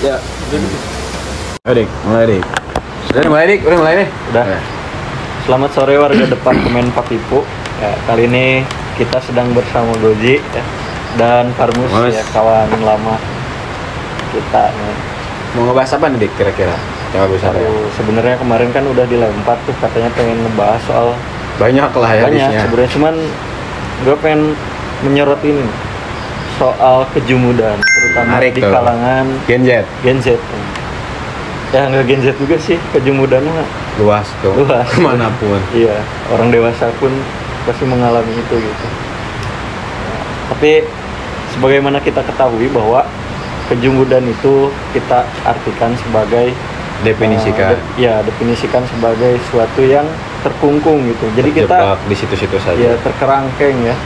Ya. Dik, mulai dik. Sudah mulai dik, udah mulai nih. Udah. Selamat sore warga depan Kemen Pakipu. Ya, kali ini kita sedang bersama Goji ya, dan Farmus ya, kawan lama kita nih. Mau ngebahas apa nih dik kira-kira? Coba besar ya. Sebenarnya kemarin kan udah dilempar tuh katanya pengen ngebahas soal banyak lah ya. Banyak sebenarnya, cuman gue pengen menyorot ini soal kejumudan, terutama Menarik di tuh. kalangan Gen Z. Gen Z. Ya nggak Gen Z juga sih, kejumudannya Luas tuh. luas. Kemanapun. Iya, orang dewasa pun pasti mengalami itu gitu. Tapi sebagaimana kita ketahui bahwa kejumudan itu kita artikan sebagai Definisikan. definisikan sebagai suatu yang terkungkung gitu. Jadi Terjebak kita di situ-situ saja. ya terkerangkeng ya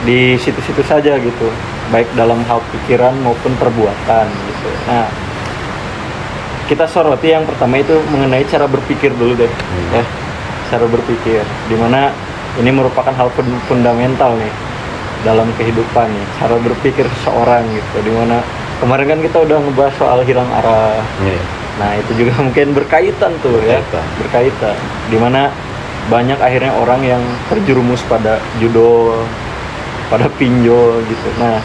di situ-situ saja gitu, baik dalam hal pikiran maupun perbuatan gitu. Nah, kita soroti yang pertama itu mengenai cara berpikir dulu deh. Ya, cara berpikir dimana ini merupakan hal fundamental nih dalam kehidupan nih, cara berpikir seseorang gitu, dimana kemarin kan kita udah ngebahas soal hilang arah. Iya. Nah itu juga mungkin berkaitan tuh ya, berkaitan dimana banyak akhirnya orang yang terjerumus pada judol, pada pinjol gitu. Nah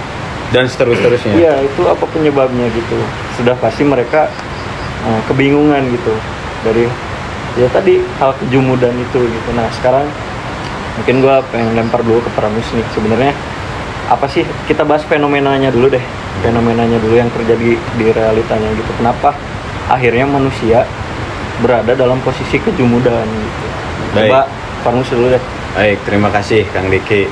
Dan seterusnya. iya, itu apa penyebabnya gitu, sudah pasti mereka kebingungan gitu dari ya tadi hal kejumudan itu gitu. Nah sekarang mungkin gue pengen lempar dulu ke Pramus nih, sebenarnya apa sih, kita bahas fenomenanya dulu deh, fenomenanya dulu yang terjadi di realitanya gitu. Kenapa akhirnya manusia berada dalam posisi kejumudan gitu. Coba Pramus dulu deh. Baik, terima kasih Kang Diki.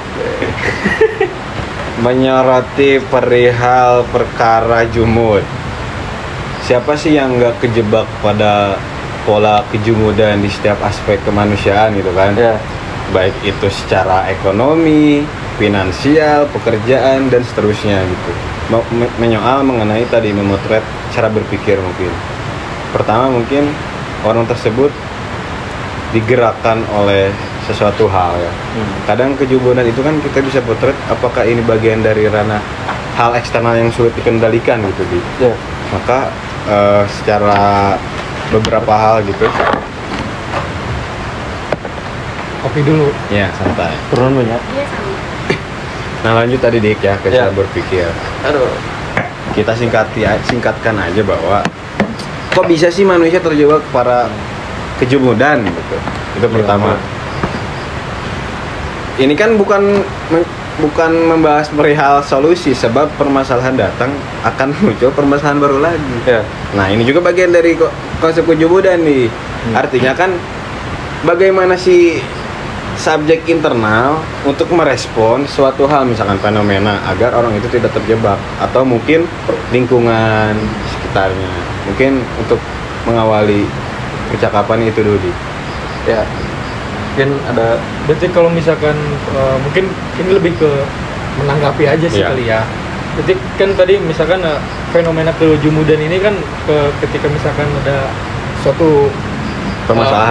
Menyoroti perihal perkara jumud. Siapa sih yang nggak kejebak pada pola kejumudan di setiap aspek kemanusiaan gitu kan? Ya. Baik itu secara ekonomi, finansial, pekerjaan dan seterusnya gitu. Menyoal mengenai tadi memotret cara berpikir mungkin. Pertama mungkin orang tersebut digerakkan oleh sesuatu hal ya. Kadang kejumudan itu kan kita bisa potret apakah ini bagian dari ranah hal eksternal yang sulit dikendalikan gitu di. Ya. Maka secara beberapa hal gitu. Kopi dulu. Ya, santai. Turun banyak. Iya sama. Nah, lanjut tadi Dik ya ke cara berpikir. Aduh. Kita singkatkan aja bahwa kok bisa sih manusia terjebak para kejumudan gitu. Itu pertama. Ini kan bukan membahas perihal solusi, sebab permasalahan datang akan muncul permasalahan baru lagi. Ya. Nah, ini juga bagian dari konsep kejumudan nih. Artinya kan bagaimana sih subjek internal untuk merespon suatu hal, misalkan fenomena, agar orang itu tidak terjebak, atau mungkin lingkungan sekitarnya. Mungkin untuk mengawali percakapan itu dulu. Ya. Mungkin ada. Berarti kalau misalkan mungkin ini lebih ke menanggapi aja sih kali ya. Berarti kan tadi misalkan fenomena kejumudan ini kan ketika misalkan ada suatu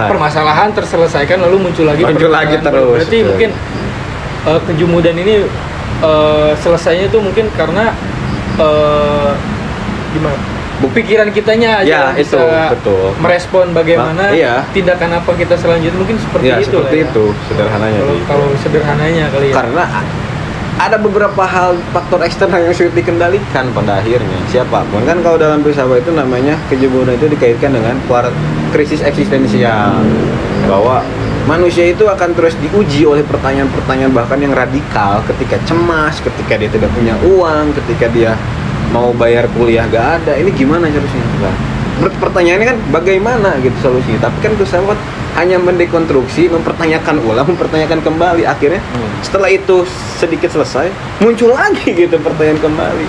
permasalahan terselesaikan lalu muncul lagi terus. Berarti mungkin kejumudan ini selesainya tuh mungkin karena gimana? Pikiran kitanya aja ya, bisa betul. merespon bagaimana tindakan apa kita selanjutnya, mungkin seperti ya, itu seperti lah ya. Itu sederhananya. Kalau sederhananya kali ya. Karena ada beberapa hal faktor eksternal yang sulit dikendalikan pada akhirnya siapapun kan. Kalau dalam filsafat itu namanya kejumudan itu dikaitkan dengan krisis eksistensial, bahwa manusia itu akan terus diuji oleh pertanyaan-pertanyaan bahkan yang radikal, ketika cemas, ketika dia tidak punya uang, ketika dia mau bayar kuliah gak ada, ini gimana solusinya? Nah, pertanyaannya kan bagaimana gitu solusinya, tapi kan filsafat hanya mendekonstruksi, mempertanyakan ulang, mempertanyakan kembali. Akhirnya setelah itu sedikit selesai, muncul lagi gitu pertanyaan kembali.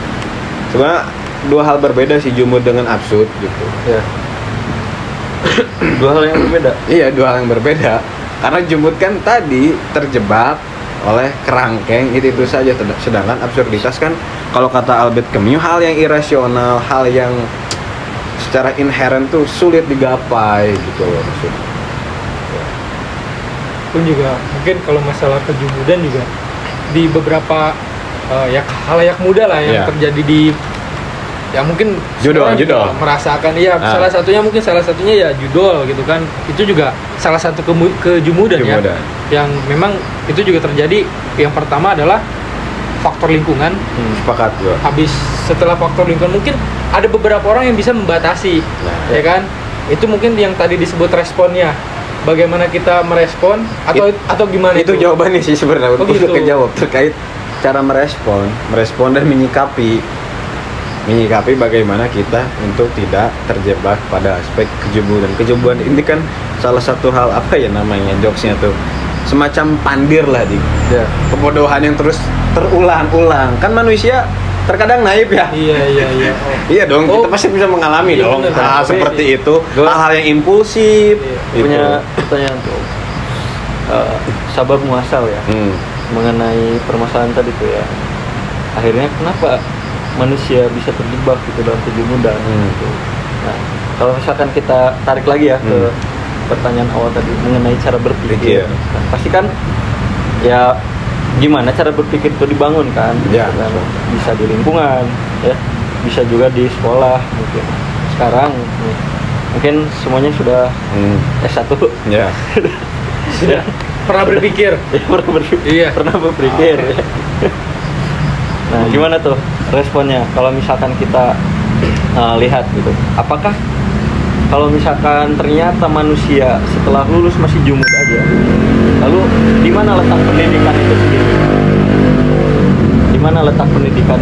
Sebenarnya dua hal berbeda sih, jumud dengan absurd gitu. Ya. Dua hal yang berbeda. Iya, dua hal yang berbeda. Karena jumud kan tadi terjebak oleh kerangkeng itu saja, sedangkan absurditas kan kalau kata Albert Camus hal yang irasional, hal yang secara inherent tuh sulit digapai gitu loh maksudnya. Pun juga mungkin kalau masalah kejumudan juga di beberapa ya halayak muda lah yang terjadi di ya mungkin Judol, orang judol. juga merasakan ya salah satunya ya judol gitu kan, itu juga salah satu kejumudan ya Jumudan. yang memang itu juga terjadi. Yang pertama adalah faktor lingkungan. Sepakat gua. Habis setelah faktor lingkungan mungkin ada beberapa orang yang bisa membatasi, Nah, ya kan, itu mungkin yang tadi disebut responnya, bagaimana kita merespon atau gimana itu jawabannya sih sebenarnya. Oh, Untuk gitu. kejawab terkait cara merespon dan menyikapi bagaimana kita untuk tidak terjebak pada aspek kejenuhan. Kejenuhan ini kan salah satu hal apa ya namanya jokesnya tuh, semacam pandir lah di Ya. kebodohan yang terus terulang-ulang. Kan manusia terkadang naif ya. Iya. Iya dong, Oh, kita pasti bisa mengalami iya dong bener. hal Tapi- seperti itu, Gua- hal-hal yang impulsif. Iya. gitu. Punya pertanyaan tuh, sabab muasal ya, Hmm. mengenai permasalahan tadi tuh ya. Akhirnya kenapa manusia bisa terjebak gitu dalam kejenuhan gitu. Nah, kalau misalkan kita tarik lagi ya ke pertanyaan awal tadi mengenai cara berpikir. Pikir. Nah, pasti kan ya gimana cara berpikir itu dibangun kan? Ya, Gitu kan. betul. Bisa di lingkungan ya, bisa juga di sekolah mungkin. Sekarang nih, mungkin semuanya sudah S1 Ya. sudah pernah berpikir. ya, Iya. pernah berpikir. Nah, gimana tuh responnya kalau misalkan kita lihat gitu? Apakah kalau misalkan ternyata manusia setelah lulus masih jumud aja, lalu di mana letak pendidikan itu sendiri? Di mana letak pendidikan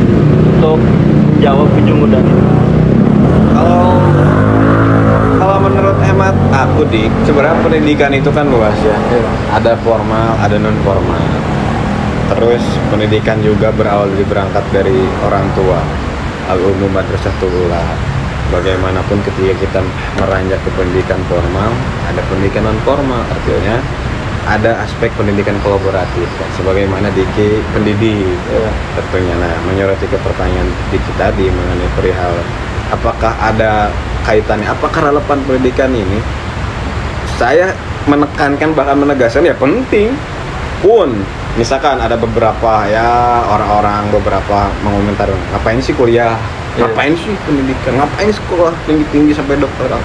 untuk jawab kejumudan itu? Kalau menurut hemat aku sebenarnya pendidikan itu kan luas ya. Ada formal, ada non formal. Terus pendidikan juga berangkat dari orang tua. Al-Ummu Madrasatul Ula. Bagaimanapun ketika kita meranjak ke pendidikan formal, ada pendidikan non formal, artinya ada aspek pendidikan kolaboratif kan, sebagaimana Diki pendidik tentunya. Nah, menyoroti ke pertanyaan Diki tadi mengenai perihal apakah ada kaitannya, apakah relevan pendidikan ini, saya menekankan bahkan menegaskan ya penting. Pun misalkan ada beberapa ya orang-orang beberapa mengomentari ngapain sih kuliah, ngapain sih pendidikan, ngapain sekolah tinggi-tinggi sampai doktoral.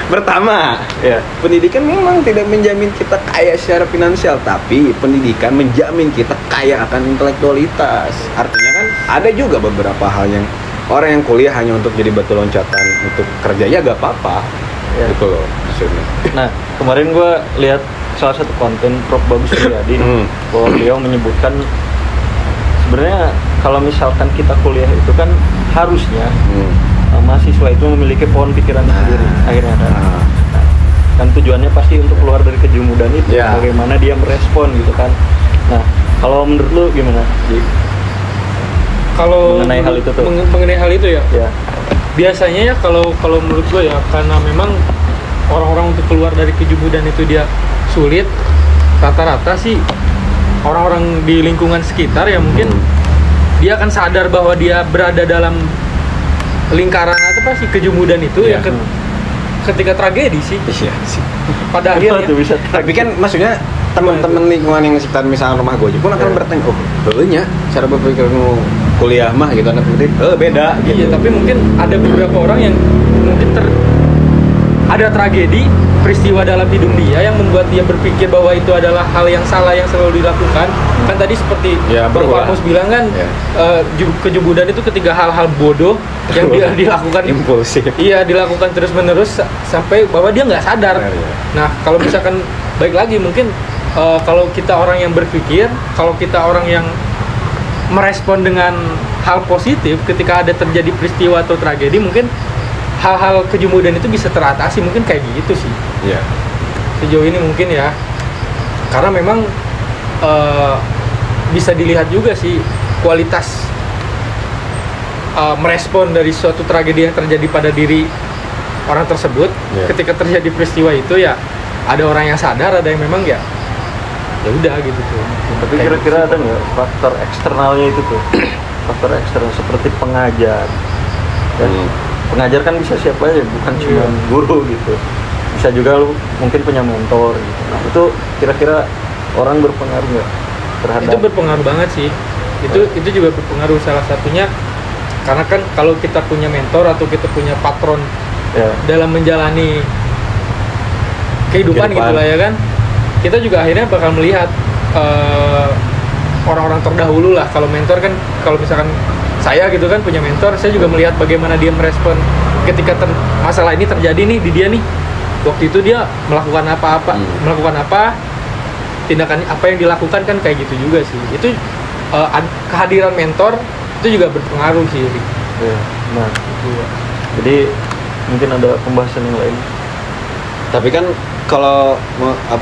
Pertama, Ya. pendidikan memang tidak menjamin kita kaya secara finansial, tapi pendidikan menjamin kita kaya akan intelektualitas. Artinya kan ada juga beberapa hal yang orang yang kuliah hanya untuk jadi batu loncatan untuk kerja ya gak apa-apa. Ya. Gitu loh maksudnya. Nah, kemarin gue lihat salah satu konten Prof. Bagus Riyadi bahwa beliau menyebutkan sebenarnya kalau misalkan kita kuliah itu kan harusnya mahasiswa itu memiliki pohon pikiran sendiri akhirnya kan. Nah, kan tujuannya pasti untuk keluar dari kejumudan itu, Ya. bagaimana dia merespon gitu kan. Nah, kalau menurut lu gimana? Kalau Mengenai hal itu tuh. mengenai hal itu ya, Ya. biasanya ya kalau menurut gue ya, karena memang orang-orang untuk keluar dari kejumudan itu dia sulit, rata-rata sih orang-orang di lingkungan sekitar ya mungkin dia akan sadar bahwa dia berada dalam lingkaran apa sih kejumudan itu Iya. ya ketika tragedi sih Iya sih. pada Itu akhirnya. bisa Tapi kan maksudnya teman-teman lingkungan yang sekitar misalnya rumah gue pun akan Ya. bertanya, oh nya cara berpikirmu kuliah mah gitu anak pendidik, beda gitu. Iya, tapi mungkin ada beberapa orang yang mungkin ada tragedi, peristiwa dalam hidup dia yang membuat dia berpikir bahwa itu adalah hal yang salah yang selalu dilakukan. Kan tadi seperti Ya, Bang berulang. Amos bilang kan, Ya. kejubudan itu ketika hal-hal bodoh yang dia dilakukan, impulsif. iya dilakukan terus-menerus sampai bahwa dia nggak sadar. Benar, ya. Nah, kalau misalkan baik lagi mungkin kalau kita orang yang berpikir, kalau kita orang yang merespon dengan hal positif ketika ada terjadi peristiwa atau tragedi, mungkin hal-hal kejumudan itu bisa teratasi, mungkin kayak gitu sih Iya. sejauh ini mungkin ya, karena memang bisa dilihat juga sih kualitas merespon dari suatu tragedi yang terjadi pada diri orang tersebut. Iya. Ketika terjadi peristiwa itu ya ada orang yang sadar, ada yang memang ya udah gitu tuh. Tapi Kayak kira-kira gitu. ada nggak faktor eksternalnya itu tuh? Faktor eksternal seperti pengajar. Ya, pengajar kan bisa siapa aja, bukan cuma guru gitu. Bisa juga lu mungkin punya mentor gitu. Nah, itu kira-kira orang berpengaruh nggak terhadap? Itu berpengaruh banget sih. Itu juga berpengaruh. Salah satunya karena kan kalau kita punya mentor atau kita punya patron dalam menjalani kehidupan gitu lah ya kan, kita juga akhirnya bakal melihat orang-orang terdahulu lah. Kalau mentor kan, kalau misalkan saya gitu kan punya mentor, saya juga melihat bagaimana dia merespon ketika masalah ini terjadi nih di dia nih. Waktu itu dia melakukan melakukan apa, tindakan apa yang dilakukan kan kayak gitu juga sih. Itu kehadiran mentor itu juga berpengaruh sih. Ya, nah itu. Jadi mungkin ada pembahasan yang lain. Tapi kan kalau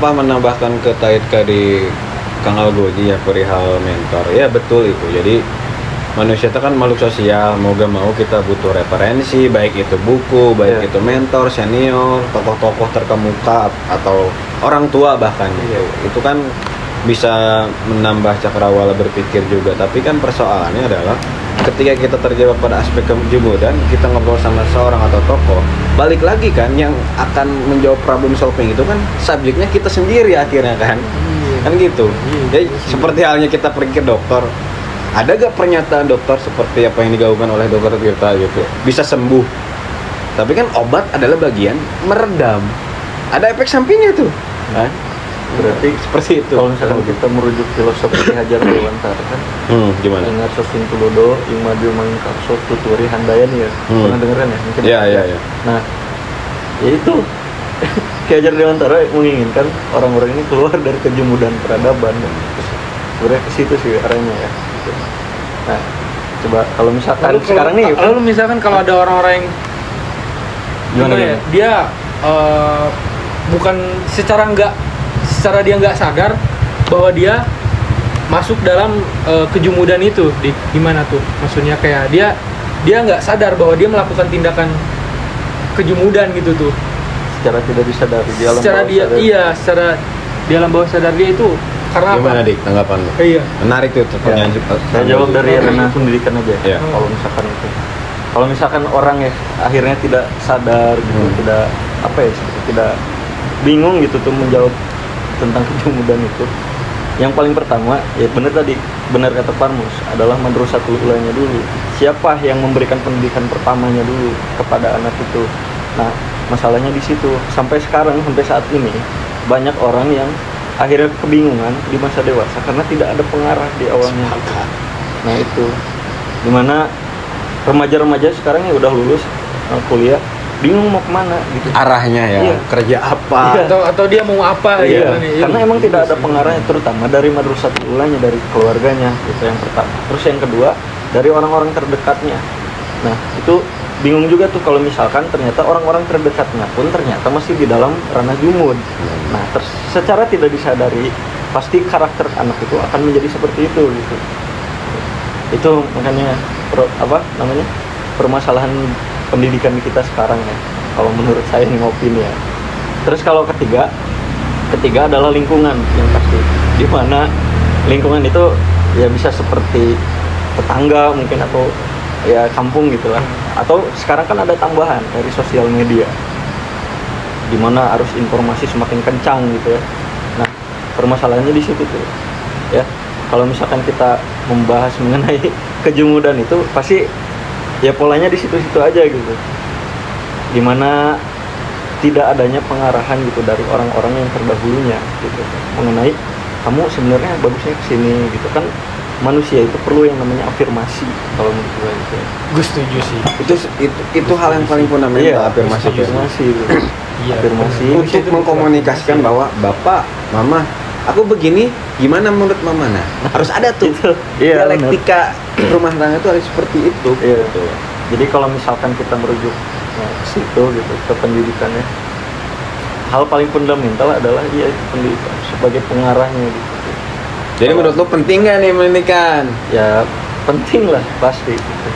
menambahkan ke Taidka di Kang Algoji ya perihal mentor, ya betul itu. Jadi manusia itu kan makhluk sosial, mau gak mau kita butuh referensi, baik itu buku, baik itu mentor, senior, tokoh-tokoh terkemuka atau orang tua bahkan gitu. Itu kan bisa menambah cakrawala berpikir juga. Tapi kan persoalannya adalah ketika kita terjebak pada aspek kejumudan, kita ngobrol sama seorang atau tokoh, balik lagi kan yang akan menjawab problem solving itu kan subjeknya kita sendiri akhirnya kan. Kan gitu. Jadi seperti halnya kita pergi ke dokter, ada gak pernyataan dokter seperti apa yang digaungkan oleh dokter Tirta gitu, bisa sembuh, tapi kan obat adalah bagian meredam, ada efek sampingnya tuh kan? Berarti seperti itu. Kalau misalkan kita merujuk filosofi Hajar Dewantara kan, gimana? Ingat Sosin Tulodo, Ingmadu Mangkarso, Tuturi Handayani ya, pernah dengeran ya? Mungkin Iya. Nah, ya itu Ki Hajar Dewantara menginginkan orang-orang ini keluar dari kejumudan peradaban dan sebenarnya ke situ sih arahnya ya. Gitu. Nah, coba kalau misalkan sekarang nih, lalu misalkan kalau ada orang-orang yang gimana ya, dia bukan secara dia nggak sadar bahwa dia masuk dalam kejumudan itu, di gimana tuh? Maksudnya kayak dia nggak sadar bahwa dia melakukan tindakan kejumudan gitu tuh. Secara tidak disadari di alam secara bawah dia sadar. Iya, secara di alam bawah sadar dia itu karena Gimana apa? Dik tanggapan lu? Iya. Menarik tuh pertanyaan. Saya jawab dari arena pendidikan aja ya. Iya. Kalau misalkan itu, kalau misalkan orang ya akhirnya tidak sadar gitu, tidak tidak bingung gitu tuh menjawab tentang kejumudan itu. Yang paling pertama ya benar kata Parmus adalah madrasatul ulanya dulu. Siapa yang memberikan pendidikan pertamanya dulu kepada anak itu? Nah, masalahnya di situ. Sampai sekarang, sampai saat ini banyak orang yang akhirnya kebingungan di masa dewasa karena tidak ada pengarah di awalnya. Nah itu, dimana remaja-remaja sekarang ya udah lulus kuliah, bingung mau kemana gitu. Arahnya ya, Iya. kerja apa? Iya. Atau dia mau apa? Iya, Gimana, karena emang tidak ada pengarahnya, terutama dari madrasatul ulanya, dari keluarganya, itu yang pertama. Terus yang kedua, dari orang-orang terdekatnya. Nah itu bingung juga tuh kalau misalkan ternyata orang-orang terdekatnya pun ternyata masih di dalam ranah jumud. Nah secara tidak disadari pasti karakter anak itu akan menjadi seperti itu gitu. Itu makanya permasalahan pendidikan kita sekarang ya, kalau menurut saya ini opini ya. Terus kalau ketiga adalah lingkungan yang pasti, di mana lingkungan itu ya bisa seperti tetangga mungkin atau ya kampung gitu lah, atau sekarang kan ada tambahan dari sosial media di mana arus informasi semakin kencang gitu ya. Nah permasalahannya di situ tuh ya, kalau misalkan kita membahas mengenai kejumudan itu pasti ya polanya di situ-situ aja gitu, dimana tidak adanya pengarahan gitu dari orang-orang yang terdahulunya gitu mengenai kamu sebenarnya bagusnya kesini gitu kan. Manusia itu perlu yang namanya afirmasi kalau menurut gue gitu. Gue setuju sih. Itu hal yang paling fundamental, afirmasi. Afirmasi itu. Iya. Afirmasi Untuk mengkomunikasikan bahwa bapak, mama, aku begini, gimana menurut mama? Nah, harus ada tuh. Iya, Dialektika rumah tangga itu harus seperti itu. Iya. Gitu. Jadi kalau misalkan kita merujuk ke situ gitu, ke pendidikannya, hal paling fundamental adalah ya itu pendidikan sebagai pengarahnya gitu. Jadi menurut lo penting nggak nih pendidikan? Ya penting lah pasti gitu.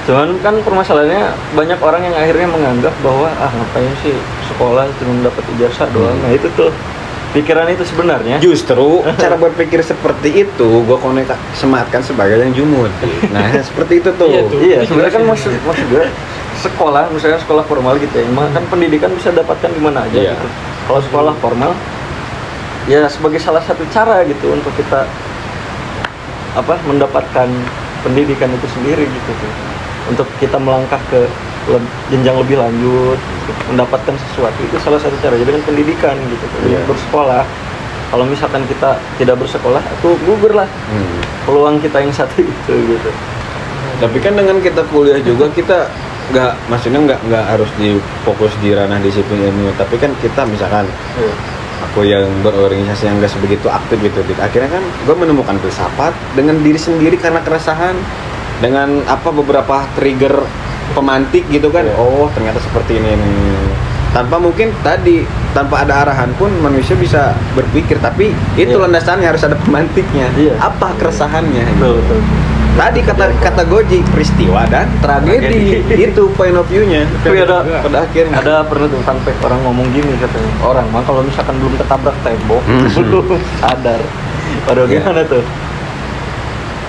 Cuman kan permasalahannya banyak orang yang akhirnya menganggap bahwa ngapain sih sekolah cuma dapat ijazah doang. Nah itu tuh pikiran itu sebenarnya. Justru cara berpikir seperti itu gue sematkan sebagai yang jumud. Nah seperti itu tuh. Iya sebenarnya kan maksud gue sekolah, misalnya sekolah formal gitu ya, emang kan pendidikan bisa dapatkan di mana aja gitu. Kalau sekolah formal ya sebagai salah satu cara gitu untuk kita mendapatkan pendidikan itu sendiri gitu tuh. Untuk kita melangkah ke jenjang lebih lanjut, mendapatkan sesuatu itu salah satu cara dengan pendidikan gitu. Dengan bersekolah. Kalau misalkan kita tidak bersekolah, itu gugur lah peluang kita yang satu itu gitu. Tapi kan dengan kita kuliah juga kita maksudnya nggak harus difokus di ranah disiplin ilmu, tapi kan kita misalkan aku yang berorganisasi yang nggak sebegitu aktif gitu, akhirnya kan gue menemukan filsafat dengan diri sendiri karena keresahan, dengan beberapa trigger pemantik gitu kan. Oh ternyata seperti ini. Tanpa ada arahan pun manusia bisa berpikir, tapi itu landasannya harus ada pemantiknya. Apa keresahannya? Betul. Tadi kata Goji, peristiwa dan tragedi. Itu point of view-nya. Tapi pada akhirnya ada pernah tuh sampai orang ngomong gini katanya, orang mah kalau misalkan belum ketabrak tembok belum sadar. Padahal gimana tuh?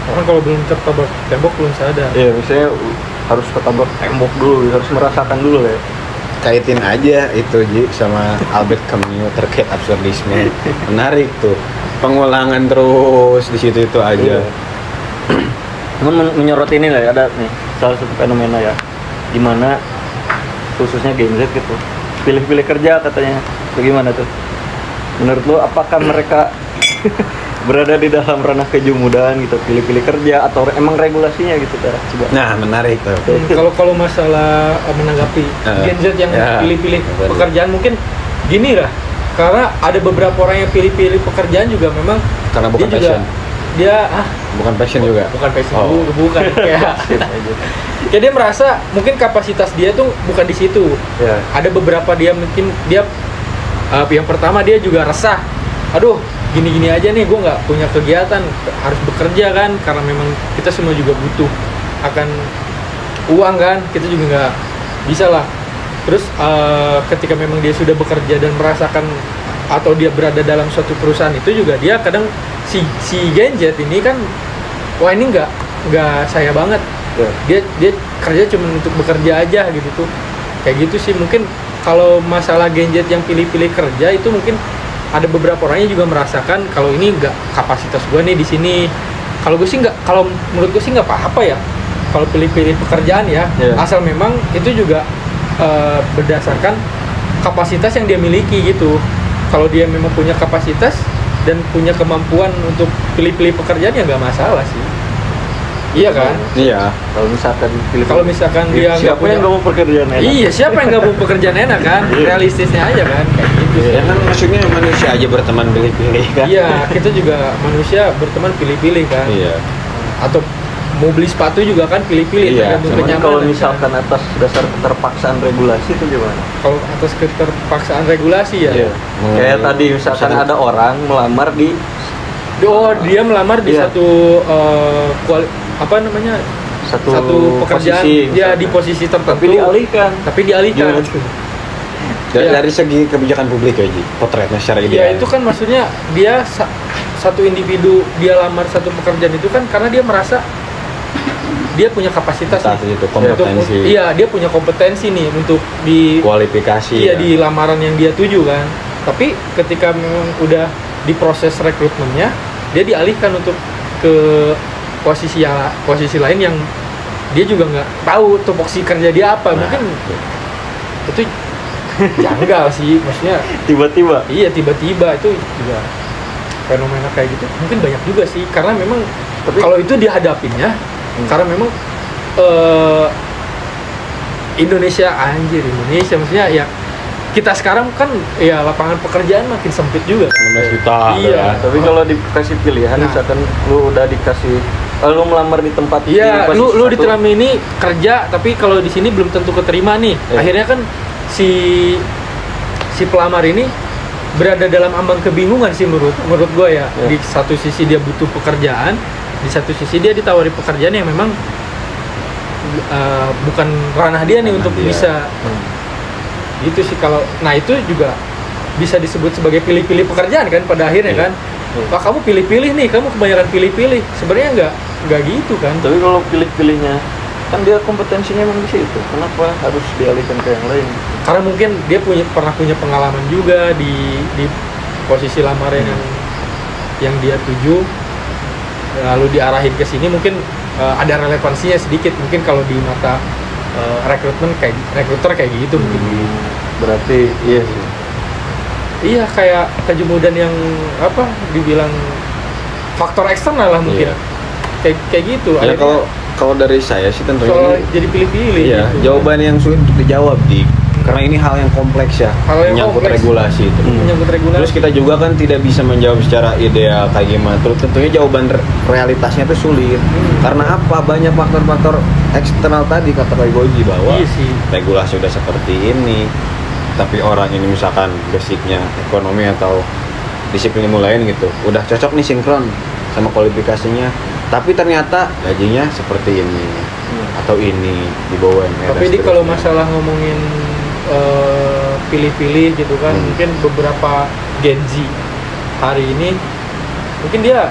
Orang kalau belum ketabrak tembok belum sadar. Iya, misalnya harus ketabrak tembok dulu, harus merasakan dulu ya. kaitin aja itu Ji sama Albert Camus terkait absurdisme. Menarik tuh, pengulangan terus di situ itu aja. Cuman menyorot ini lah, ada nih salah satu fenomena ya, dimana khususnya Gen Z gitu, pilih-pilih kerja katanya. Bagaimana tuh? Menurut lo apakah mereka berada di dalam ranah kejumudan gitu, pilih-pilih kerja atau emang regulasinya gitu, coba? Nah, menarik tuh. Kalau masalah menanggapi Gen Z yang pilih-pilih pekerjaan, mungkin gini lah, karena ada beberapa orang yang pilih-pilih pekerjaan juga memang karena bukan dia passion. Bukan passion juga. Bukan passion, bukan kayak ya dia merasa mungkin kapasitas dia tuh bukan di situ. Ada beberapa dia mungkin dia yang pertama dia juga resah. Aduh, gini-gini aja nih, gue nggak punya kegiatan, harus bekerja kan, karena memang kita semua juga butuh akan uang kan, kita juga nggak bisa lah. Terus ketika memang dia sudah bekerja dan merasakan atau dia berada dalam suatu perusahaan itu juga dia kadang si Gen Z ini kan, wah ini nggak saya banget, dia kerja cuma untuk bekerja aja gitu tuh, kayak gitu sih. Mungkin kalau masalah Gen Z yang pilih-pilih kerja itu mungkin ada beberapa orangnya juga merasakan kalau ini nggak kapasitas gue nih di sini. Kalau gue sih nggak, kalau menurut gue sih nggak apa-apa ya kalau pilih-pilih pekerjaan ya, asal memang itu juga berdasarkan kapasitas yang dia miliki gitu. Kalau dia memang punya kapasitas dan punya kemampuan untuk pilih-pilih pekerjaan ya nggak masalah sih. Iya kan? Iya. Kalau misalkan dia siapa yang nggak mau pekerjaan enak? Iya, siapa yang nggak mau pekerjaan enak kan? Realistisnya aja kan, kayak gitu. Ya kan maksudnya manusia aja berteman pilih-pilih kan? Iya, kita juga manusia berteman pilih-pilih kan? Iya. Atau mau beli sepatu juga kan pilih-pilih, tergantung kenyamanan. Kalau misalkan atas dasar keterpaksaan regulasi itu gimana? Kalau atas keterpaksaan regulasi ya? Kayak tadi misalkan ada orang melamar di dia melamar di satu satu pekerjaan, posisi, dia di posisi tertentu tapi dialihkan. Dari segi kebijakan publik ya Ji, potretnya secara ideal. Ya itu kan maksudnya dia satu individu dia lamar satu pekerjaan itu kan karena dia merasa dia punya kapasitas itu, kompetensi. Dia punya kompetensi nih untuk di kualifikasi. Iya, di lamaran yang dia tuju kan. Tapi ketika memang udah di proses rekrutmennya, dia dialihkan untuk ke posisi lain yang dia juga nggak tahu tupoksi kerja dia apa. Mungkin itu janggal sih, maksudnya tiba-tiba itu juga fenomena kayak gitu mungkin banyak juga sih, karena memang kalau itu dihadapinya karena memang Indonesia maksudnya ya kita sekarang kan ya lapangan pekerjaan makin sempit juga. 16 juta. Iya. Tapi kalau dikasih pilihan, misalkan lu udah dikasih, lu melamar di tempat, iya, lu diterima ini kerja, tapi kalau di sini belum tentu keterima nih. Akhirnya kan si pelamar ini berada dalam ambang kebingungan sih menurut gue ya. Di satu sisi dia butuh pekerjaan, di satu sisi dia ditawari pekerjaan yang memang bukan ranah dia nih untuk bisa. Gitu sih kalau, nah itu juga bisa disebut sebagai pilih-pilih pekerjaan kan pada akhirnya kan. Wah, kamu pilih-pilih nih, kamu kebanyakan pilih-pilih. Sebenarnya nggak gitu kan. Tapi kalau pilih-pilihnya kan dia kompetensinya memang di situ, kenapa harus dialihkan ke yang lain? Karena mungkin dia pernah punya pengalaman juga di posisi lamaran yang dia tuju, lalu diarahin ke sini. Mungkin ada relevansinya sedikit mungkin kalau di mata rekruter kayak gitu mungkin. Berarti iya sih. Iya, kayak kejemudan yang apa dibilang faktor eksternal lah mungkin. Iya. Kayak gitu. Ya Akhirnya kalau dari saya sih tentunya soal ini, jadi pilih-pilih iya, gitu. jawaban yang sulit untuk dijawab dik. Karena ini hal yang kompleks ya, Hal yang menyangkut kompleks. regulasi itu. Menyangkut regulasi. Terus kita juga kan tidak bisa menjawab secara ideal kayak gimana. Terus tentunya jawaban realitasnya itu sulit. Karena apa? Banyak faktor-faktor eksternal tadi kata Pak Goji bahwa Iya sih. regulasi udah seperti ini, tapi orang ini misalkan basicnya ekonomi atau disiplin ilmu lain gitu, udah cocok nih sinkron sama kualifikasinya, tapi ternyata gajinya seperti ini atau ini di bawah UMR. Tapi kalau masalah ngomongin pilih-pilih gitu kan, mungkin beberapa Gen Z hari ini mungkin dia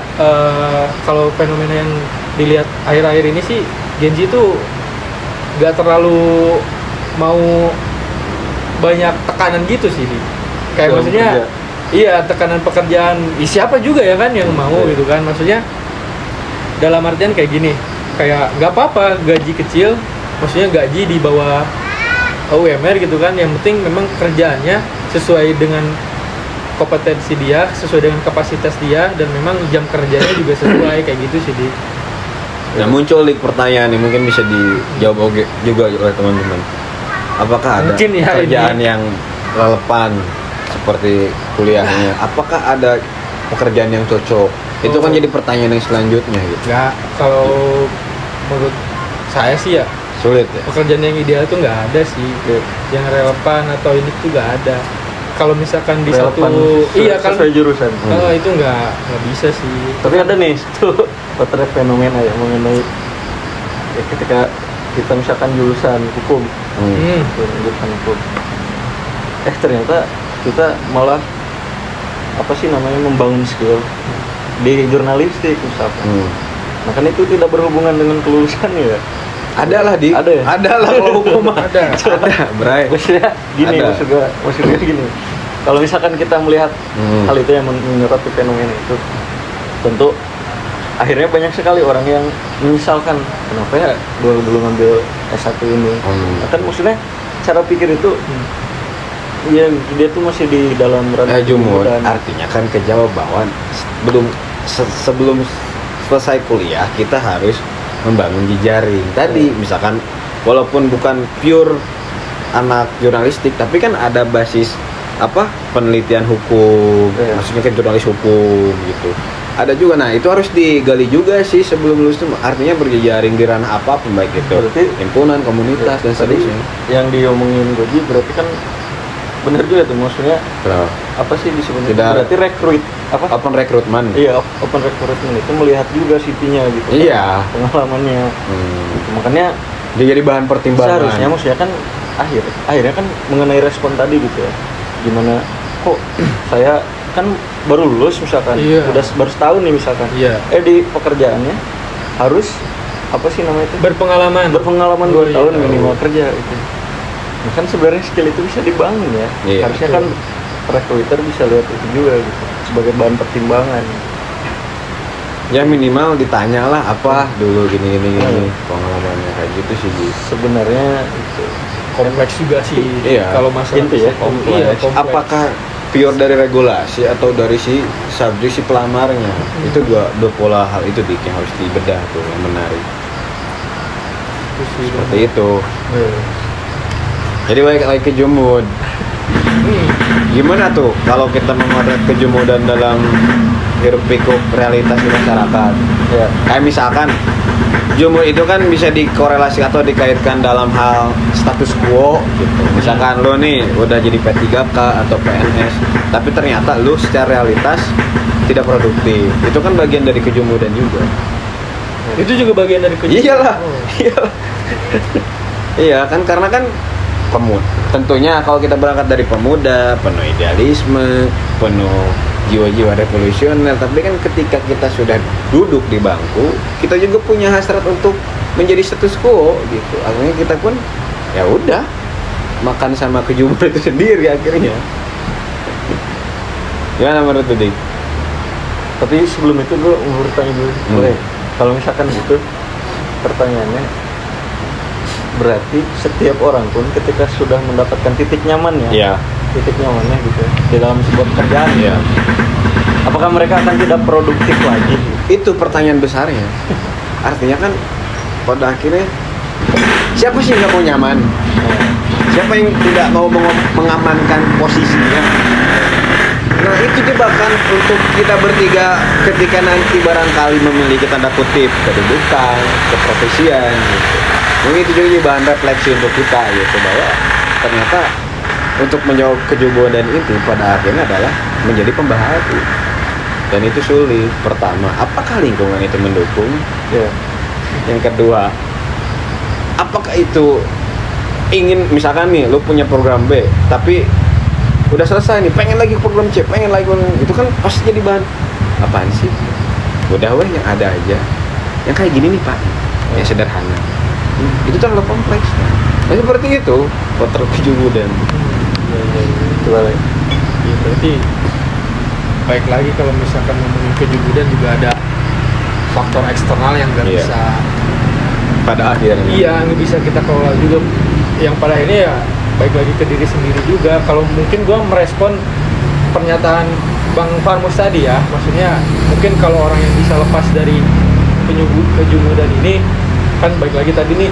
kalau fenomena yang dilihat akhir-akhir ini sih Gen Z itu nggak terlalu mau banyak tekanan gitu sih Di. Kayak Dalam maksudnya kerja. iya tekanan pekerjaan siapa juga ya kan yang mau gitu kan, maksudnya dalam artian kayak gini, kayak nggak apa-apa gaji kecil, maksudnya gaji di bawah UMR gitu kan, yang penting memang kerjaannya sesuai dengan kompetensi dia, sesuai dengan kapasitas dia, dan memang jam kerjanya juga sesuai kayak gitu sih Di. Nah muncul nih pertanyaan yang mungkin bisa dijawab juga oleh teman-teman. Apakah ada Mungkin ya pekerjaan yang relevan seperti kuliahnya? Apakah ada pekerjaan yang cocok? Itu kan jadi pertanyaan yang selanjutnya gitu. Nggak, kalau menurut saya sih ya Sulit ya. pekerjaan yang ideal tuh nggak ada sih, yang relevan atau ini tuh nggak ada. Kalau misalkan di Relevan iya kan sesuai jurusan. itu nggak bisa sih. Tapi ada nih satu potret fenomena ya mengenai ya, ketika kita misalkan jurusan hukum, jurusan hukum, ternyata kita malah apa sih namanya membangun skill di jurnalistik misalkan. Nah kan itu tidak berhubungan dengan kelulusan ya. Ada lah di. Ada ya? Ada lah kalau hukum mah. Ada. Ada, Bray. Maksudnya gini, Ada. maksudnya gini. Kalau misalkan kita melihat hal itu yang menyorot ke fenomena itu, tentu akhirnya banyak sekali orang yang menyesalkan kenapa ya dulu ngambil S1 ini. Kan maksudnya cara pikir itu ya dia tuh masih di dalam ranah Jumud, kemudahan. artinya kan kejawab bahwa sebelum selesai kuliah kita harus membangun jejaring. Tadi misalkan walaupun bukan pure anak jurnalistik, tapi kan ada basis apa penelitian hukum, maksudnya kan jurnalis hukum gitu. Ada juga, nah itu harus digali juga sih sebelum lulus itu, artinya berjejaring di ranah apapun baik itu Berarti himpunan, komunitas dan seterusnya. Yang diomongin Goji berarti kan benar juga tuh, maksudnya apa sih disebutnya? Tidak. Berarti rekrut apa? Open recruitment. Iya, open recruitment itu melihat juga CV-nya gitu. Iya. Kan, pengalamannya. Gitu. Makanya Dia jadi bahan pertimbangan. seharusnya maksudnya kan akhirnya kan mengenai respon tadi gitu ya. Gimana kok saya kan baru lulus misalkan, Iya. udah baru setahun nih misalkan. Iya. Di pekerjaannya harus apa sih namanya itu? Berpengalaman 2 iya. tahun minimal kerja itu. Nah, kan sebenarnya skill itu bisa dibangun ya. Iya, Harusnya betul. kan recruiter bisa lihat itu juga gitu sebagai bahan pertimbangan. Ya minimal ditanya lah apa dulu gini pengalamannya kayak gitu sih Ji. Sebenarnya itu kompleks juga sih. Iya. Kalau masalah Inti ya, kompleks. Iya, kompleks. Apakah pure dari regulasi atau dari si subjek si pelamarnya? Itu dua pola hal itu Dik, yang harus dibedah tuh yang menarik. Itu sih. Seperti itu. Iya. Jadi balik lagi ke Jumud. Gimana tuh kalau kita memotret kejumudan dalam hiruk pikuk realitas di masyarakat? ya. Kayak misalkan Jumud itu kan bisa dikorelasi atau dikaitkan dalam hal status quo gitu. Misalkan lo nih udah jadi P3K atau PNS, tapi ternyata lo secara realitas tidak produktif. Itu kan bagian dari kejumudan juga. Itu juga bagian dari kejujuran. Iyalah. Oh. Iyalah. Iya kan, karena kan tentunya kalau kita berangkat dari pemuda, penuh idealisme, penuh jiwa-jiwa revolusioner, tapi kan ketika kita sudah duduk di bangku, kita juga punya hasrat untuk menjadi status quo gitu. Akhirnya kita pun ya udah makan sama kejumudan itu sendiri akhirnya. Gimana menurut lu, Dik? Tapi sebelum itu gue mau bertanya dulu, boleh? Kalau misalkan gitu, pertanyaannya, berarti setiap orang pun ketika sudah mendapatkan titik nyamannya, Iya. titik nyamannya gitu di dalam sebuah pekerjaan, Iya. apakah mereka akan tidak produktif lagi? Itu pertanyaan besarnya. Artinya kan pada akhirnya siapa sih nggak mau nyaman? Siapa yang tidak mau mengamankan posisinya? Nah itu jebakan untuk kita bertiga ketika nanti barangkali memiliki tanda kutip kedudukan, keprofesian gitu. Mungkin itu juga jadi bahan refleksi untuk kita gitu, bahwa ternyata untuk menjawab kejubuan itu pada akhirnya adalah menjadi pembaharu. Dan itu sulit. Pertama, apakah lingkungan itu mendukung? Ya. Yang kedua, apakah itu ingin, misalkan nih lu punya program B tapi udah selesai nih, pengen lagi program C, pengen lagi itu kan pasti jadi bahan apaan sih, udah weh yang ada aja, yang kayak gini nih pak, yang sederhana. Itu terlalu kompleks. Nah seperti itu potret kejubudan. Itu balik. Ya, berarti baik lagi kalau misalkan ngomongin kejubudan juga ada faktor eksternal yang nggak Iya. bisa, Pada akhirnya iya nggak bisa kita kelola juga. Yang pada ini ya baik lagi ke diri sendiri juga. Kalau mungkin gua merespon pernyataan Bang Farmus tadi ya, maksudnya mungkin kalau orang yang bisa lepas dari kejumudan ini, kan baik lagi tadi nih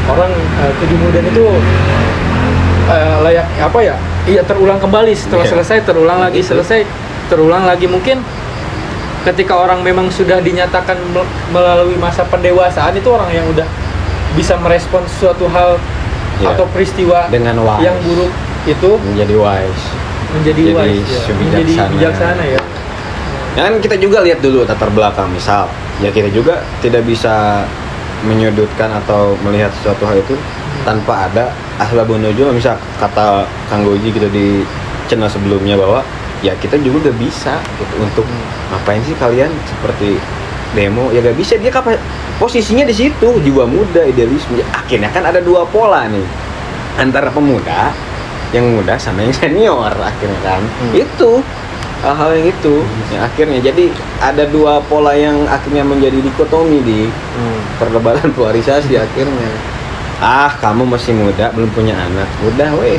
orang kejumudan itu layak apa ya? Iya terulang kembali setelah Iya. selesai, terulang lagi, Itu. selesai terulang lagi. Mungkin ketika orang memang sudah dinyatakan melalui masa pendewasaan, itu orang yang udah bisa merespon suatu hal Iya. atau peristiwa dengan wise, yang buruk itu menjadi wise. menjadi Jadi wise ya. menjadi bijaksana ya. Ya kan kita juga lihat dulu latar belakang, misal ya kita juga tidak bisa menyudutkan atau melihat sesuatu hal itu tanpa ada asbabun nuzul. Misal kata Kang Goji gitu di channel sebelumnya, bahwa ya kita juga gak bisa gitu untuk ngapain sih kalian seperti demo, ya gak bisa. Dia posisinya di situ, jiwa muda, idealisme. Akhirnya kan ada dua pola nih antara pemuda yang muda sama yang senior akhirnya kan. Itu hal-hal yang itu yang akhirnya jadi ada dua pola yang akhirnya menjadi dikotomi di perdebatan polarisasi akhirnya. Kamu masih muda, belum punya anak, udah weh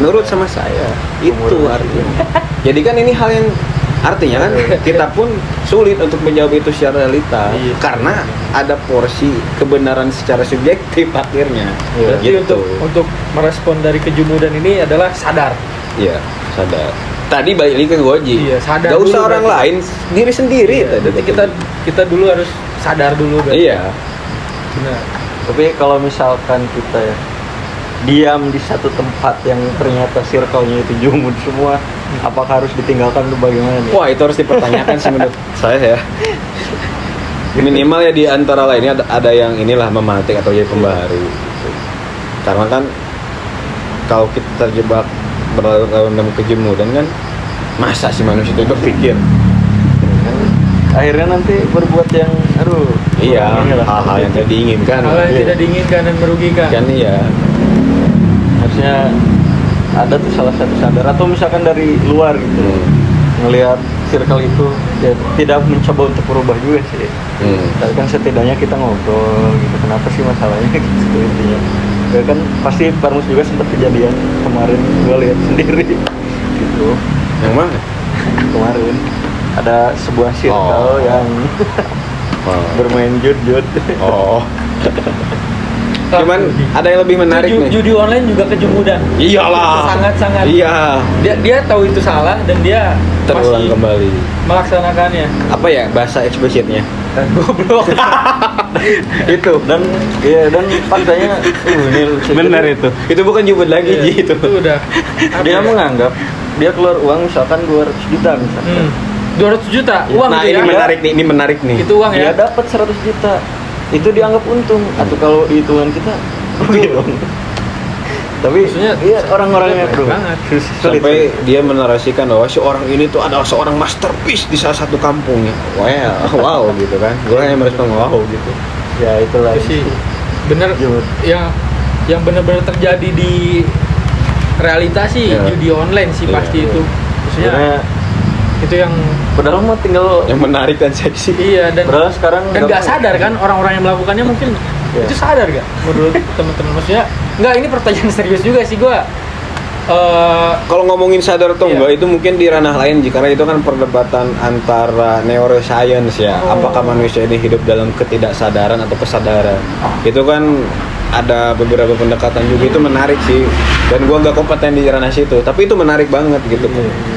nurut sama saya. Itu artinya. Jadi kan ini hal yang artinya kan kita pun sulit untuk menjawab itu secara realita. Iya. Karena ada porsi kebenaran secara subjektif akhirnya. Iya. Jadi untuk merespon dari kejumudan ini adalah sadar. Iya, sadar. Tadi balik lagi ke Goji. Iya, sadar Gak usah dulu orang berarti. lain, diri sendiri. Iya, jadi kita dulu harus sadar dulu kan. Iya. Benar. Tapi kalau misalkan kita ya diam di satu tempat yang ternyata circle-nya itu jumud semua, apakah harus ditinggalkan atau bagaimana nih? Wah, itu harus dipertanyakan sih menurut saya ya. Minimal ya di antara lainnya ada yang inilah mematik atau jadi pembaharu gitu. Karena kan kalau kita terjebak dalam kejemudan kan, masa sih manusia itu berpikir Kan akhirnya nanti berbuat yang iya, inilah. hal-hal yang tidak diinginkan. Hal yang Iya. tidak diinginkan dan merugikan. Kan iya. Harusnya ada tuh salah satu sadar, atau misalkan dari luar gitu ngelihat circle itu ya, tidak mencoba untuk berubah juga sih. Tapi kan setidaknya kita ngobrol gitu, kenapa sih masalahnya gitu intinya. Ya kan pasti Parmus juga sempat kejadian kemarin, gue lihat sendiri gitu. Yang mana? Kemarin ada sebuah circle yang bermain jud-jud. Oh. Cuman ada yang lebih menarik nih. Judi online juga kejumudan. Iyalah. Sangat-sangat. Iya. Dia tahu itu salah dan dia Terulang masih kembali. melaksanakannya. Apa ya bahasa eksplisitnya? Goblok. Itu. Dan faktanya ini lucu. Benar itu. Itu bukan jubut lagi Iya, Ji, itu. udah. Dia menganggap dia keluar uang misalkan 200 juta misalkan. 200 juta uang Nah, itu ini ya. menarik nih, ini menarik nih. Itu uang Dia ya. dapat 100 juta. Itu dianggap untung, atau kalau di hitungan kita rugi dong. Tapi Maksudnya, iya orang-orangnya baik bro banget. sulit. Sampai dia menarasikan bahwa seorang ini tuh adalah seorang masterpiece di salah satu kampungnya. Wow gitu kan. Gue hanya merespon wow gitu. Ya itulah Itu sih bener Jud. yang benar-benar terjadi di realitas sih Iya. judi online sih Iya, pasti iya. itu. Maksudnya Sebenarnya Itu yang Padahal mah tinggal yang menarik dan seksi. iya dan padahal sekarang nggak sadar kan orang-orang yang melakukannya mungkin Iya. itu sadar gak menurut teman-teman maksudnya nggak ini pertanyaan serius juga sih gua. Kalau ngomongin sadar atau Iya. enggak itu mungkin di ranah lain karena itu kan perdebatan antara neuroscience ya. Oh. Apakah manusia ini hidup dalam ketidaksadaran atau kesadaran? Itu kan ada beberapa pendekatan juga, itu menarik sih. Dan gua nggak kompeten di ranah situ, tapi itu menarik banget gitu.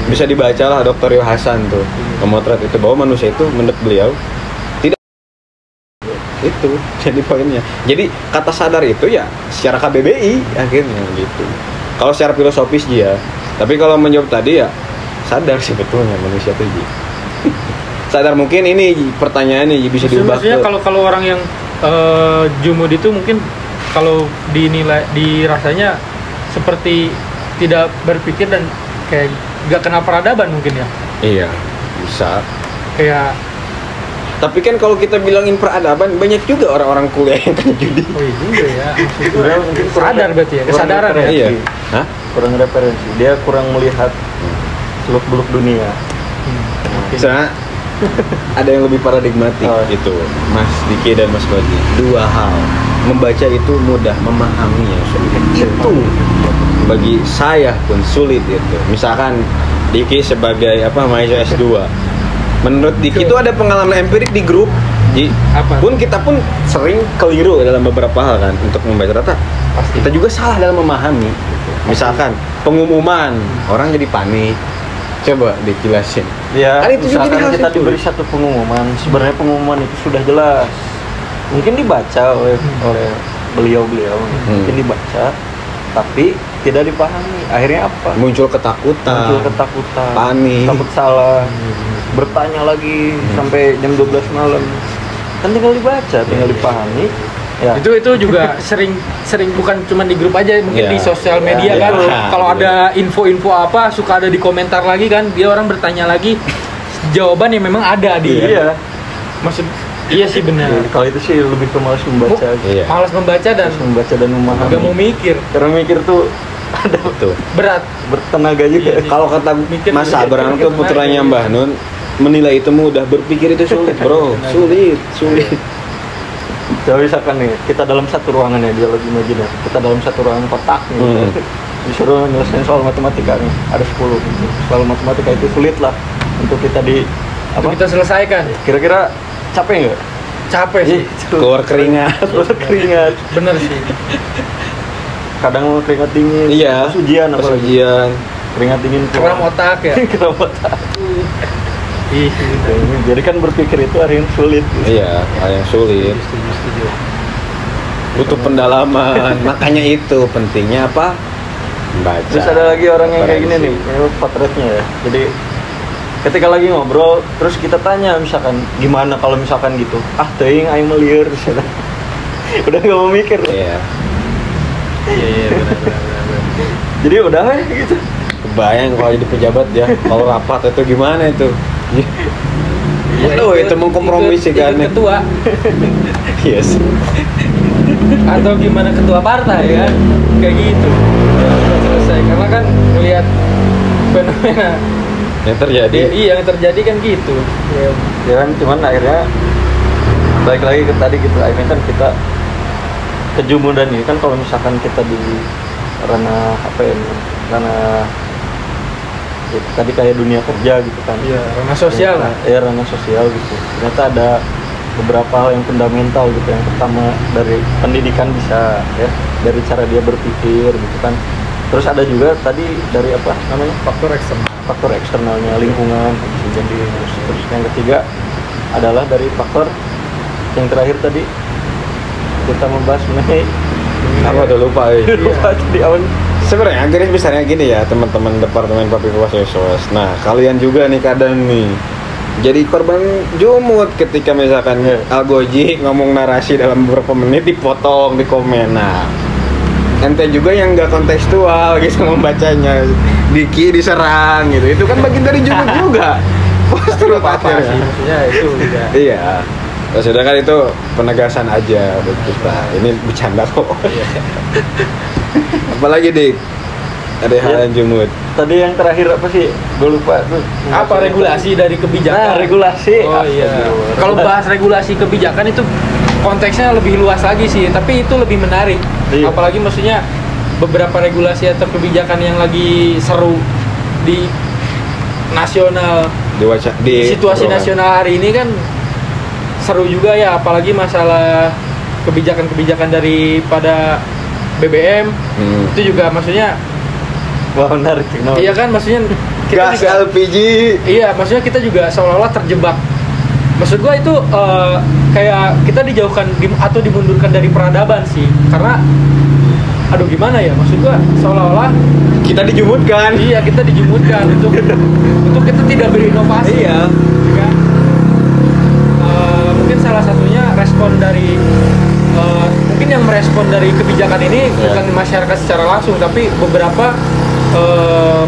Bisa dibaca lah Dr. Yo Hasan tuh memotret itu bahwa manusia itu menurut beliau tidak itu jadi poinnya. Jadi kata sadar itu ya secara KBBI akhirnya gitu. Kalau secara filosofis dia, tapi kalau menjawab tadi ya sadar sebetulnya manusia itu Ji. Sadar mungkin ini pertanyaannya Ji, bisa diubah maksudnya ke kalau orang yang jumud itu mungkin kalau dinilai dirasanya seperti tidak berpikir dan kayak gak kenal peradaban mungkin ya, iya bisa. kayak Tapi kan kalau kita bilangin peradaban banyak juga orang-orang kuliah yang kena judi. oh iya juga ya maksudnya Sebenarnya mungkin sadar berarti ya, kesadaran ya. referensi. Iya. Hah? kurang referensi, dia kurang melihat seluk-beluk dunia. Misalnya ada yang lebih paradigmatik Oh. gitu, Mas Diki dan Mas Baji. Dua hal, membaca itu mudah, memahami yang sulit itu bagi saya pun sulit itu. Misalkan Diki sebagai mahasiswa S2, menurut Diki itu ada pengalaman empirik di grup. Ji, Apa? kita pun sering keliru dalam beberapa hal kan untuk membaca data. Pasti. Kita juga salah dalam memahami. Misalkan pengumuman, orang jadi panik. Coba dijelasin. Ya, Kan itu juga misalkan hal kita situ. diberi satu pengumuman, sebenarnya pengumuman itu sudah jelas. Mungkin dibaca oleh beliau-beliau, mungkin dibaca, tapi tidak dipahami. Akhirnya apa? Muncul ketakutan. Muncul ketakutan, panik. takut salah, bertanya lagi sampai jam 12 malam. Kan tinggal dibaca, tinggal dipahami. Ya. Itu juga sering bukan cuma di grup aja, mungkin Iya. di sosial media Iya. kan. Iya. Kalau ada info-info apa suka ada di komentar lagi kan, dia orang bertanya lagi jawaban yang memang ada di. Iya. Maksud iya sih benar. Kalau itu sih lebih ke malas membaca. Iya. Malas membaca dan Malas membaca dan memahami. gak mau mikir, Karena mikir tuh ada Betul. berat. bertenaga juga. Iya, iya. Kalau kata Mikir- Mas Abraham tuh mikir- putranya Mbah Nun, menilai itu mudah, berpikir itu sulit, bro. Sulit. Coba misalkan nih, kita dalam satu ruangan ya, dia lagi imajiner. Kita dalam satu ruangan kotak nih. Disuruh nyelesain soal matematika nih, ada 10 gitu. Soal matematika itu sulit lah untuk kita Untuk kita selesaikan. kira-kira capek nggak? Capek sih. Keluar keringat. Keluar keringat. Bener sih. Kadang mau keringat dingin. Iya. Pas ujian Pas apalagi. ujian. Keringat dingin Kram otak ya. Kram otak. Ih, Jadi kan berpikir itu hari yang sulit. Gitu. Iya, hal yang sulit. setuju. Butuh pendalaman. Makanya itu pentingnya apa? Baca. Terus ada lagi orang yang kayak gini Referensi. nih, ini potretnya ya. Jadi ketika lagi ngobrol, terus kita tanya misalkan gimana kalau misalkan gitu, teuing aing melieur misalkan. Udah nggak mau mikir. Iya. Iya benar. Jadi udah gitu. Kebayang kalau jadi pejabat ya, kalau rapat itu gimana itu? Ya, itu mengkompromi sih kan. ikut ketua Yes. atau gimana ketua partai ya kayak gitu. Ya, udah selesai karena kan melihat fenomena Yang terjadi. iya yang terjadi kan gitu. Ya, Ya kan cuman akhirnya balik lagi ke tadi gitu. Akhirnya kan kita kejumudan ini kan kalau misalkan kita di ranah apa ya? Ranah ya, tadi kayak dunia kerja gitu kan. iya ranah sosial lah. Ya ranah sosial gitu. Ternyata ada beberapa hal yang fundamental gitu. Yang pertama dari pendidikan bisa ya, dari cara dia berpikir gitu kan. Terus ada juga tadi dari apa namanya faktor eksternalnya, lingkungan bisa jadi. Terus yang ketiga adalah dari faktor yang terakhir tadi kita membahas mengenai Apa udah lupa ya? lupa tadi awal. Sebenarnya garis besarnya gini ya teman-teman departemen public affairs. Nah kalian juga nih kadang nih jadi korban jumut ketika misalkan Algoji ngomong narasi dalam beberapa menit dipotong di komen. Nah ente juga yang nggak kontekstual gitu membacanya, Diki diserang gitu, itu kan bagian dari jumut juga. Postur Apa akhirnya. sih maksudnya itu udah. Iya. Ya sudah kan itu penegasan aja buat kita. Ini bercanda kok. Apalagi Dik? ada hal yang jumud. Tadi yang terakhir apa sih? Gue lupa tuh. Apa regulasi dari kebijakan? Nah, regulasi. Oh iya. Kalau bahas regulasi kebijakan itu konteksnya lebih luas lagi sih, tapi itu lebih menarik. Iya. Apalagi maksudnya beberapa regulasi atau kebijakan yang lagi seru di nasional, di situasi nasional hari ini kan seru juga ya, apalagi masalah kebijakan-kebijakan daripada BBM itu juga maksudnya wah menarik. Iya kan, maksudnya kita gas juga LPG. iya, maksudnya kita juga seolah-olah terjebak. Maksud gua itu kayak kita dijauhkan atau dimundurkan dari peradaban sih, karena aduh gimana ya, maksud gua seolah-olah Kita dijumutkan. iya, kita dijumutkan untuk kita tidak berinovasi. Iya. Kan? Mungkin salah satunya respon dari mungkin yang merespon dari kebijakan ini bukan masyarakat secara langsung, tapi beberapa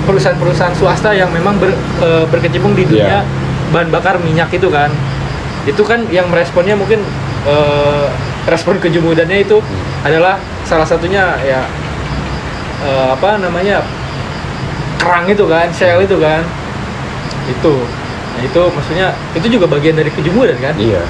perusahaan-perusahaan swasta yang memang berkecimpung di dunia bahan bakar minyak itu kan yang meresponnya mungkin respon kejumudannya itu adalah salah satunya ya apa namanya, kerang itu kan, shell itu kan, itu. Nah, itu maksudnya itu juga bagian dari kejumudan kan? Iya.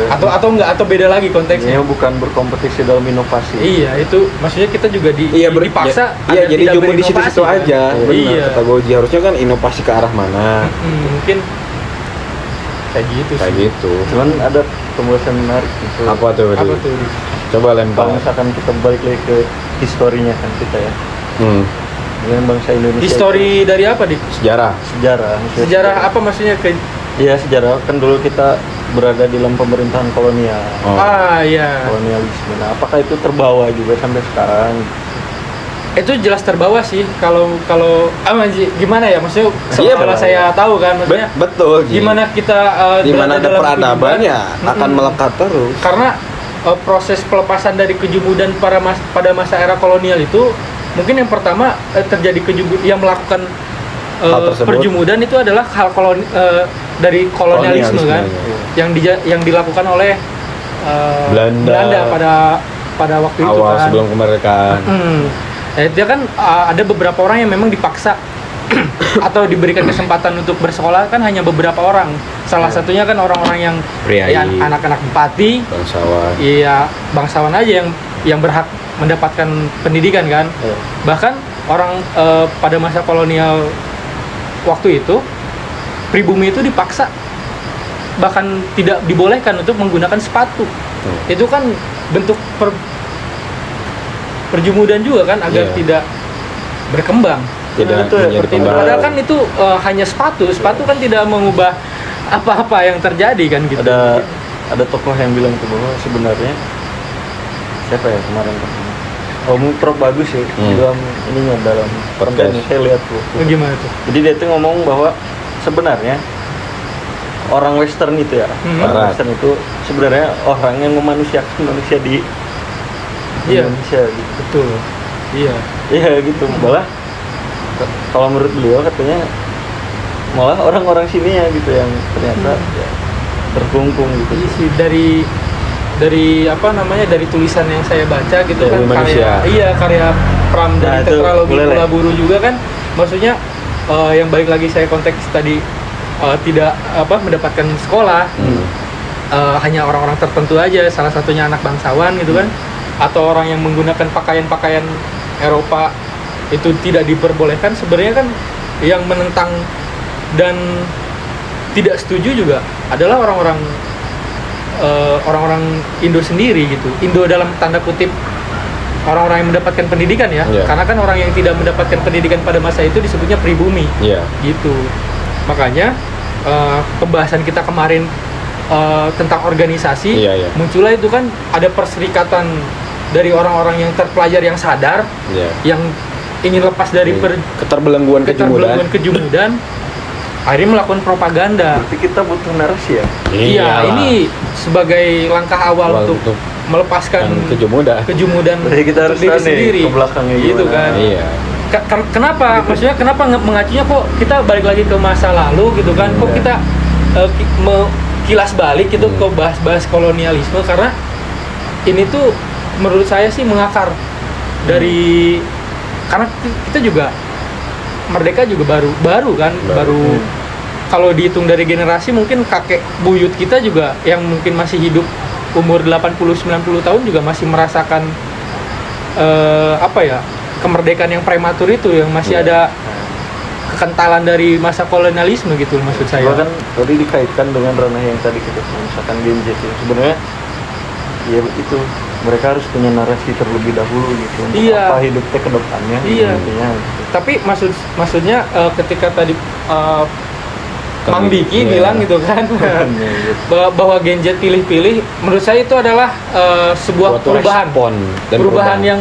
Atau enggak, atau beda lagi konteksnya? Ini bukan berkompetisi dalam inovasi. Iya, itu maksudnya kita juga dipaksa. Iya, jadi tidak jumud di berinovasi, situ-situ kan? aja. Benar Iya. kata Goji, harusnya kan inovasi ke arah mana? Mungkin kayak gitu Kayak sih. gitu. Cuman ada pembahasan menarik gitu. Apa tuh? Apa tuh? Coba lempar. Kalau misalkan kita balik lagi ke historinya kan kita ya. Dengan bangsa Indonesia. Histori dari apa, Dik? Sejarah. Sejarah apa maksudnya? Iya, sejarah kan dulu kita berada di dalam pemerintahan kolonial. Oh. Ah, iya. Kolonialisme. Nah, apakah itu terbawa juga sampai sekarang? Itu jelas terbawa sih. Kalau gimana ya, maksudnya Iya, kalau benar. saya tahu kan, maksudnya Betul. Ji. gimana kita di mana berada ada dalam peradaban kejumudan, ya akan melekat terus. karena proses pelepasan dari kejumudan pada masa era kolonial itu mungkin yang pertama terjadi yang melakukan Hal tersebut. perjumudan itu adalah hal dari kolonialisme kan, yang dilakukan oleh Belanda pada waktu itu Awal kan. sebelum kemerdekaan. Dia kan ada beberapa orang yang memang dipaksa atau diberikan kesempatan untuk bersekolah kan hanya beberapa orang. Salah satunya kan orang-orang yang Priai. ya, anak-anak bupati, Bangsawan. iya bangsawan aja yang berhak mendapatkan pendidikan kan. Bahkan orang pada masa kolonial waktu itu pribumi itu dipaksa, bahkan tidak dibolehkan untuk menggunakan sepatu. Itu kan bentuk perjumudan juga kan, agar tidak berkembang. Tidak Itu ya, menjadi seperti itu. pembawa. Padahal kan itu hanya sepatu kan tidak mengubah apa-apa yang terjadi kan gitu. Ada tokoh yang bilang tuh bahwa sebenarnya siapa ya kemarin Prof bagus ya dalam ininya, dalam Podcast. saya lihat tuh. Gimana tuh? Jadi dia tuh ngomong bahwa sebenarnya orang Western itu ya, orang Barat. Western itu sebenarnya orang yang memanusiakan manusia di Indonesia gitu. Betul. Iya. Iya gitu. Malah kalau menurut beliau katanya malah orang-orang sini ya gitu yang ternyata ya, terkungkung gitu. Iya sih, dari apa namanya, dari tulisan yang saya baca gitu Dari kan, manusia. karya Pram dari Nah, itu tetralogi boleh, Le. Pulaburu juga kan, maksudnya yang balik lagi saya konteks tadi tidak mendapatkan sekolah, hanya orang-orang tertentu aja, salah satunya anak bangsawan gitu kan, atau orang yang menggunakan pakaian-pakaian Eropa itu tidak diperbolehkan. Sebenarnya kan yang menentang dan tidak setuju juga adalah orang-orang Indo sendiri gitu. Indo dalam tanda kutip, orang-orang yang mendapatkan pendidikan ya. Iya. Karena kan orang yang tidak mendapatkan pendidikan pada masa itu disebutnya pribumi. Iya. Gitu. Makanya pembahasan kita kemarin tentang organisasi, Iya. muncullah itu kan ada perserikatan dari orang-orang yang terpelajar, yang sadar, Iya. yang ingin lepas dari keterbelengguan kejumudan. kejumudan, akhirnya melakukan propaganda. Berarti kita butuh narasi ya. Iya, ini sebagai langkah awal untuk melepaskan kejumudan Berarti kita harus diri tahu nih sendiri ke belakangnya gitu gimana. kan. Iya. Kenapa? Maksudnya kenapa mengacunya kok kita balik lagi ke masa lalu gitu kan? Kok kita kilas balik gitu ke bahas-bahas kolonialisme, karena ini tuh menurut saya sih mengakar dari karena kita juga merdeka juga baru kan, baru kalau dihitung dari generasi mungkin kakek buyut kita juga yang mungkin masih hidup umur 80-90 tahun juga masih merasakan kemerdekaan yang prematur itu, yang masih ada kekentalan dari masa kolonialisme gitu maksud saya. Bahkan tadi dikaitkan dengan ranah yang tadi kita misalkan Gen Z itu sebenarnya ya itu mereka harus punya narasi terlebih dahulu gitu untuk apa hidupnya ke depannya. Iya. Gitu. Tapi maksudnya ketika tadi Mang Diki bilang gitu kan bahwa Gen Z pilih-pilih, menurut saya itu adalah sebuah perubahan yang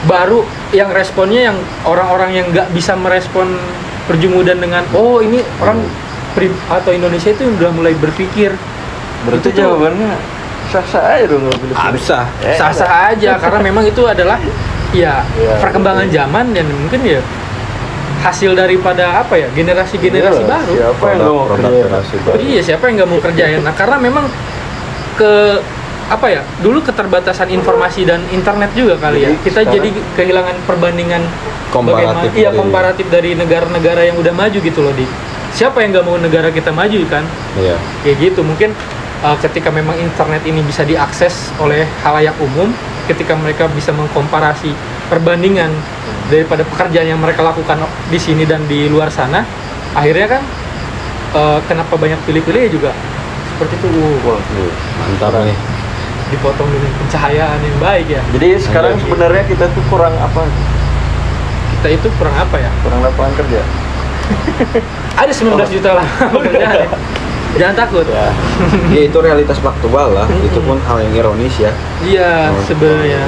baru, yang responnya yang orang-orang yang nggak bisa merespon perjumudan dengan ini orang atau Indonesia itu udah mulai berpikir. Berarti itu jawabannya sah-sah aja dong kalau pilih-pilih. Sah-sah aja karena memang itu adalah perkembangan zaman dan mungkin ya hasil daripada generasi-generasi baru. Siapa yang nggak mau kerjain? Iya, siapa yang nggak mau kerjain? Nah, karena memang dulu keterbatasan informasi dan internet juga kali ya. Kita jadi kehilangan perbandingan komparatif dari negara-negara yang udah maju gitu loh, Dik. Siapa yang nggak mau negara kita maju kan? Iya. Kayak gitu. Mungkin ketika memang internet ini bisa diakses oleh khalayak umum, ketika mereka bisa mengkomparasi perbandingan daripada pekerjaan yang mereka lakukan di sini dan di luar sana, akhirnya kan kenapa banyak pilih-pilih juga seperti itu. Mantap nih, dipotong dengan pencahayaan yang baik ya. Jadi sekarang sebenarnya kita tuh kurang apa? Kita itu kurang apa ya? Kurang lapangan kerja. Ada 19 juta lah pekerjaan. Jangan takut. Ya itu realitas faktual lah. Itu pun hal yang ironis ya. Iya, sebenarnya.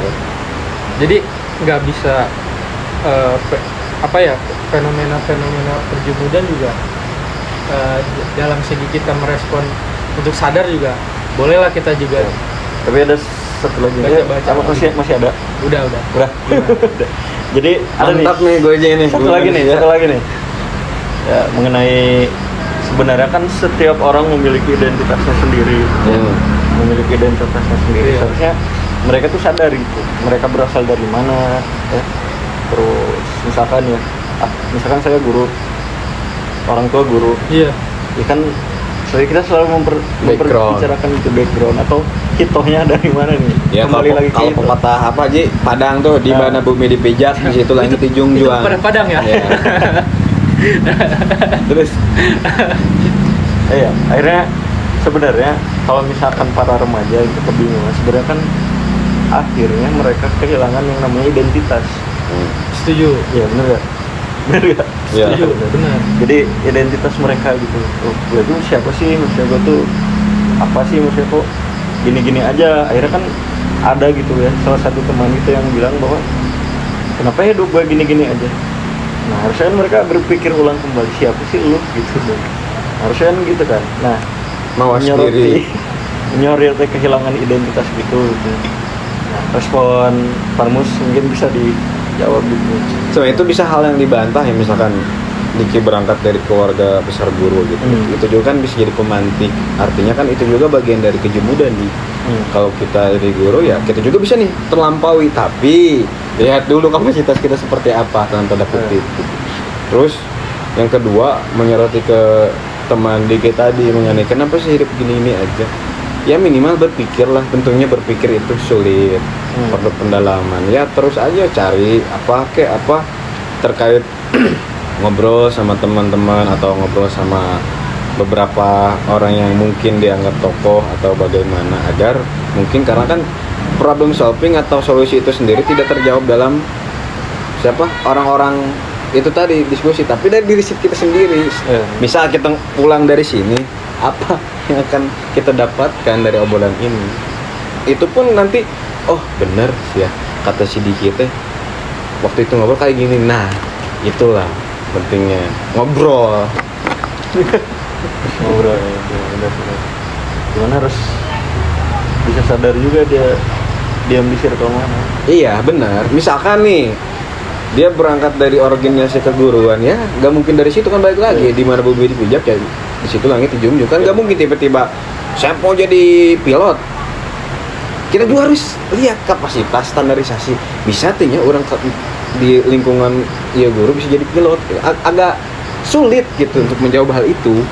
Jadi nggak bisa fenomena perjumudan juga dalam segi kita merespon untuk sadar juga bolehlah kita juga. Tapi ada satu lagi baca. Masih ada. Udah. Jadi mantap nih gue aja ini. Satu lagi nih. Ya, mengenai sebenarnya kan setiap orang memiliki identitasnya sendiri. Memiliki identitasnya sendiri. Seharusnya mereka tuh sadar gitu. Mereka berasal dari mana ya. Terus misalkan misalkan saya guru, orang tua guru. Iya. Ya kan kita selalu membicarakan itu background atau hitohnya dari mana nih. Ya kembali lagi kalau pepatah apa Ji? Padang tuh di mana bumi dipijak, di situ langit dijunjung. Pada Padang ya. Terus akhirnya sebenarnya kalau misalkan para remaja itu kebingungan, sebenarnya kan akhirnya mereka kehilangan yang namanya identitas. Setuju. Ya benar ya. Setuju, benar. Jadi identitas mereka gitu. Gue tuh siapa sih? Maksudnya gue tuh apa sih? Maksudnya kok gini-gini aja. Akhirnya kan ada gitu ya, salah satu teman itu yang bilang bahwa kenapa hidup gue gini-gini aja. Nah harusnya kan mereka berpikir ulang kembali, siapa sih lu gitu. Harusnya kan gitu kan. Nah menyoroti kehilangan identitas gitu. Nah, respon Parmus mungkin bisa dijawab gitu. So itu bisa hal yang dibantah ya, misalkan Diki berangkat dari keluarga besar guru gitu. Itu juga kan bisa jadi pemantik. Artinya kan itu juga bagian dari kejumudan nih. Kalau kita dari guru ya kita juga bisa nih terlampaui, tapi lihat dulu kapasitas kita seperti apa dalam tanda kutip. Terus yang kedua menyoroti ke teman Diki tadi mengenai kenapa sih hidup gini-gini aja. Ya minimal berpikirlah, tentunya berpikir itu sulit, perlu pendalaman. Ya terus aja cari apa terkait ngobrol sama teman-teman atau ngobrol sama beberapa orang yang mungkin dianggap tokoh atau bagaimana, agar mungkin karena kan problem solving atau solusi itu sendiri tidak terjawab dalam orang-orang itu tadi diskusi, tapi dari diri kita sendiri. Misal kita pulang dari sini, apa yang akan kita dapatkan dari obrolan ini? Itu pun nanti bener sih ya kata si Diki teh waktu itu ngobrol kayak gini. Nah itulah pentingnya ngobrol. Ngobrol ya, benar. Cuman harus bisa sadar juga dia diam di circle mana. Iya benar. Misalkan nih dia berangkat dari organisasi keguruan ya, nggak mungkin dari situ kan balik lagi di mana bumi dipijak ya di situ langit dijunjung kan. Nggak mungkin tiba-tiba saya mau jadi pilot. Kita juga harus lihat kapasitas standarisasi. Bisa artinya orang di lingkungan ya guru bisa jadi pilot. Agak sulit gitu untuk menjawab hal itu.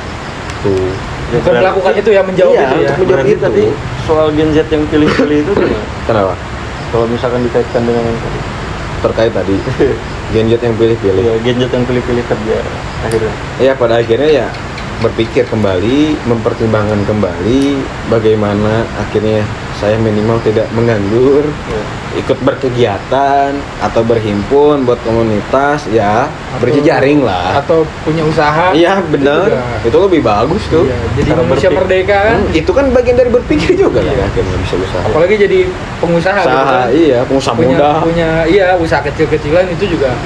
Tuh. Ya, Bukan melakukan itu ya, menjawab Iya, itu ya. untuk menjawab Berarti itu. tadi soal Gen Z yang pilih-pilih itu gimana? Kenapa? Kalau misalkan dikaitkan dengan yang tadi. Terkait tadi Gen Z yang pilih-pilih. Iya, Gen Z yang pilih-pilih kerja akhirnya. Ya pada akhirnya ya berpikir kembali, mempertimbangkan kembali bagaimana akhirnya saya minimal tidak menganggur, Ya. ikut berkegiatan atau berhimpun buat komunitas ya, berjejaring lah. Atau punya usaha. Iya benar, juga. itu lebih bagus tuh. Iya, jadi Cara manusia berpikir. merdeka kan. Itu kan bagian dari berpikir juga Iya. kan akhirnya bisa usaha. Apalagi jadi pengusaha gitu Usaha, kan. iya, pengusaha muda. punya usaha kecil-kecilan itu juga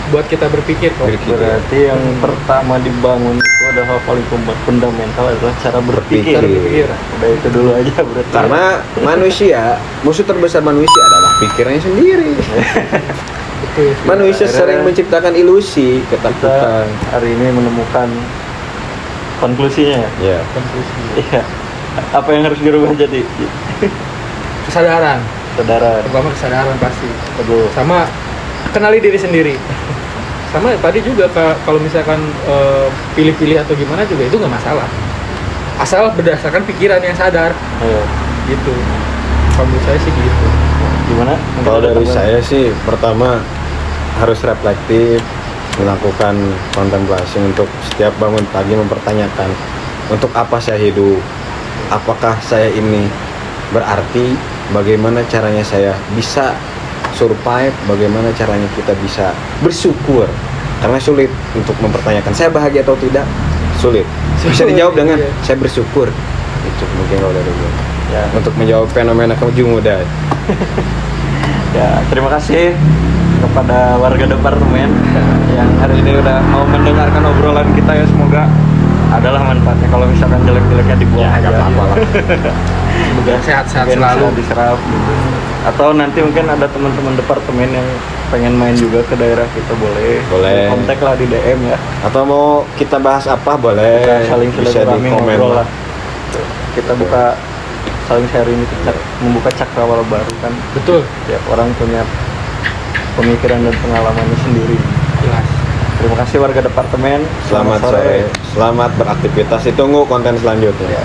buat kita berpikir kok. Berpikir. Berarti yang pertama dibangun itu adalah paling fundamental adalah cara berpikir. Berpikir. Berpikir. Udah itu dulu aja berarti. Karena manusia, musuh terbesar manusia adalah pikirannya sendiri. Betul. Manusia Akhirnya sering menciptakan ilusi, kita ketakutan. hari ini menemukan konklusinya ya. Ya. Konklusi. Iya. Apa yang harus dirubah jadi? Kesadaran, Saudara. terutama kesadaran pasti. Aduh. Sama kenali diri sendiri. Sama tadi juga kalau misalkan pilih-pilih atau gimana juga itu nggak masalah. Asal berdasarkan pikiran yang sadar Ayo. gitu. Kalau menurut saya sih gitu. Gimana? Kalau dari saya sih pertama harus reflektif, melakukan kontemplasi untuk setiap bangun pagi mempertanyakan untuk apa saya hidup, apakah saya ini berarti, bagaimana caranya saya bisa survive, bagaimana caranya kita bisa bersyukur, karena sulit untuk mempertanyakan saya bahagia atau tidak, sulit. Bisa dijawab dengan Iya. saya bersyukur. Itu mungkin kalau dari gue. Ya, Untuk menjawab fenomena kejumudan. ya, terima kasih kepada warga departemen yang hari ini udah mau mendengarkan obrolan kita ya, semoga adalah manfaatnya. Kalau misalkan jelek-jeleknya dibuang aja. nggak apa-apa lah. Semoga sehat-sehat Mungkin selalu. bisa diserap gitu. Atau nanti mungkin ada teman-teman departemen yang pengen main juga ke daerah kita, boleh kontak lah di DM ya. Atau mau kita bahas apa boleh, Kita saling bisa di silaturahmi, komen ngobrol lah. lah. Kita buka saling sharing itu, membuka cakrawala baru kan. Betul, Tiap orang punya pemikiran dan pengalamannya sendiri. jelas. Terima kasih warga departemen. Selamat sore, selamat beraktivitas. Ditunggu konten selanjutnya. Ya.